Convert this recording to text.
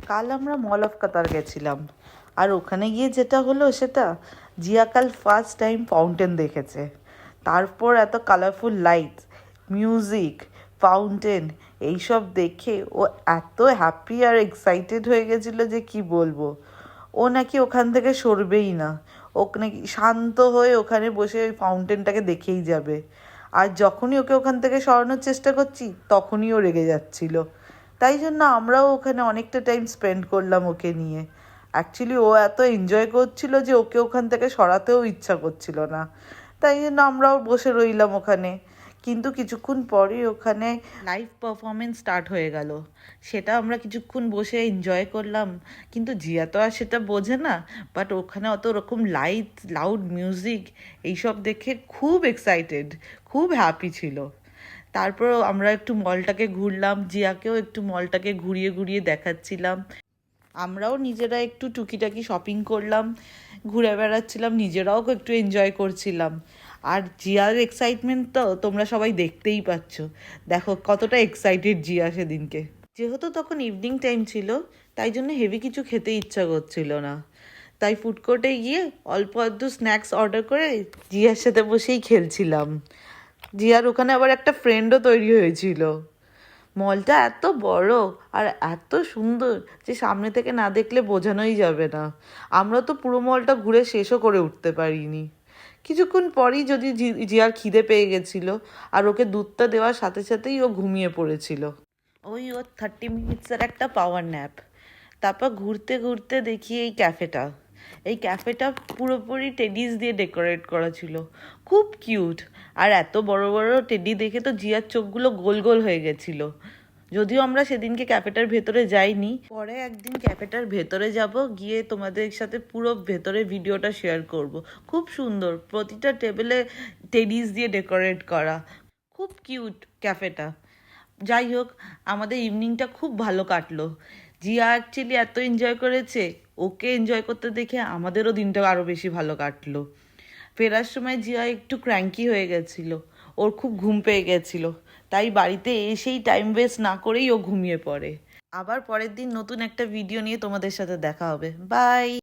কাল আমরা মল অফ কাতার গেছিলাম, আর ওখানে গিয়ে যেটা হলো সেটা, জিয়া কাল ফার্স্ট টাইম ফাউন্টেন দেখেছে। তারপর এত কালারফুল লাইটস, মিউজিক, ফাউন্টেন এইসব দেখে ও এত হ্যাপি আর এক্সাইটেড হয়ে গেছিলো যে কি বলবো। ও নাকি ওখান থেকে সরবেই না, ও নাকি শান্ত হয়ে ওখানে বসে ওই ফাউন্টেনটাকে দেখেই যাবে। আর যখনই ওকে ওখান থেকে সরানোর চেষ্টা করছি তখনই ও রেগে যাচ্ছিল। তাই জন্য আমরাও ওখানে অনেকটা টাইম স্পেন্ড করলাম ওকে নিয়ে। অ্যাকচুয়ালি ও এত এনজয় করছিল যে ওকে ওখান থেকে সরাতেও ইচ্ছা করছিল না, তাই জন্য আমরাও বসে রইলাম ওখানে। কিন্তু কিছুক্ষণ পরেই ওখানে লাইভ পারফরমেন্স স্টার্ট হয়ে গেল, সেটা আমরা কিছুক্ষণ বসে এনজয় করলাম। কিন্তু জিয়া তো আর সেটা বোঝে না, বাট ওখানে অত রকম লাইট, লাউড মিউজিক এইসব দেখে খুব এক্সাইটেড, খুব হ্যাপি ছিল। তারপর আমরা একটু মলটাকে ঘুরলাম, জিয়াকেও একটু মলটাকে ঘুরিয়ে ঘুরিয়ে দেখাচ্ছিলাম। আমরাও নিজেরা একটু টুকিটাকি শপিং করলাম, ঘুরে বেড়াচ্ছিলাম, নিজেরাও একটু এনজয় করছিলাম। আর জিয়ার এক্সাইটমেন্ট তো তোমরা সবাই দেখতেই পাচ্ছ, দেখো কতটা এক্সাইটেড জিয়া সেদিনকে। যেহেতু তখন ইভিনিং টাইম ছিল, তাই জন্য হেভি কিছু খেতে ইচ্ছা করছিল না, তাই ফুড কোর্টে গিয়ে অল্প আধটু স্ন্যাক্স অর্ডার করে জিয়ার সাথে বসেই খেলছিলাম। জিয়ার ওখানে আবার একটা ফ্রেন্ডও তৈরি হয়েছিল। মলটা এত বড় আর এত সুন্দর যে সামনে থেকে না দেখলে বোঝানোই যাবে না। আমরা তো পুরো মলটা ঘুরে শেষও করে উঠতে পারিনি। কিছুক্ষণ পরই যদি জিয়ার খিদে পেয়ে গেছিল, আর ওকে দুধটা দেওয়ার সাথে সাথেই ও ঘুমিয়ে পড়েছিল। ওই ওর 30 মিনিটসের একটা পাওয়ার ন্যাপ। তারপর ঘুরতে ঘুরতে দেখি এই ক্যাফেটা পুরোপুরি টেডিস দিয়ে ডেকোরেট করা ছিল, খুব কিউট। আর এত বড় বড় টেডি দেখে তো জিয়ার চোখগুলো গোল গোল হয়ে গেছিল। যদিও আমরা সেদিনকে ক্যাফেটার ভেতরে যাইনি, পরে একদিন ক্যাফেটার ভেতরে যাব, গিয়ে তোমাদের সাথে পুরো ভেতরে ভিডিওটা শেয়ার করব। খুব সুন্দর, প্রতিটা টেবিলে টেডিস দিয়ে ডেকোরেট করা, খুব কিউট ক্যাফেটা। যাই হোক, আমাদের ইভিনিংটা খুব ভালো কাটলো। জিয়া অ্যাকচুয়ালি এত এনজয় করেছে, ওকে এনজয় করতে দেখে আমাদেরও দিনটা আরও বেশি ভালো কাটলো। ফেরার সময় জিয়া একটু ক্র্যাঙ্কি হয়ে গেছিল, ওর খুব ঘুম পেয়ে গেছিল, তাই বাড়িতে এসেই টাইম ওয়েস্ট না করেই ও ঘুমিয়ে পড়ে। আবার পরের দিন নতুন একটা ভিডিও নিয়ে তোমাদের সাথে দেখা হবে। বাই।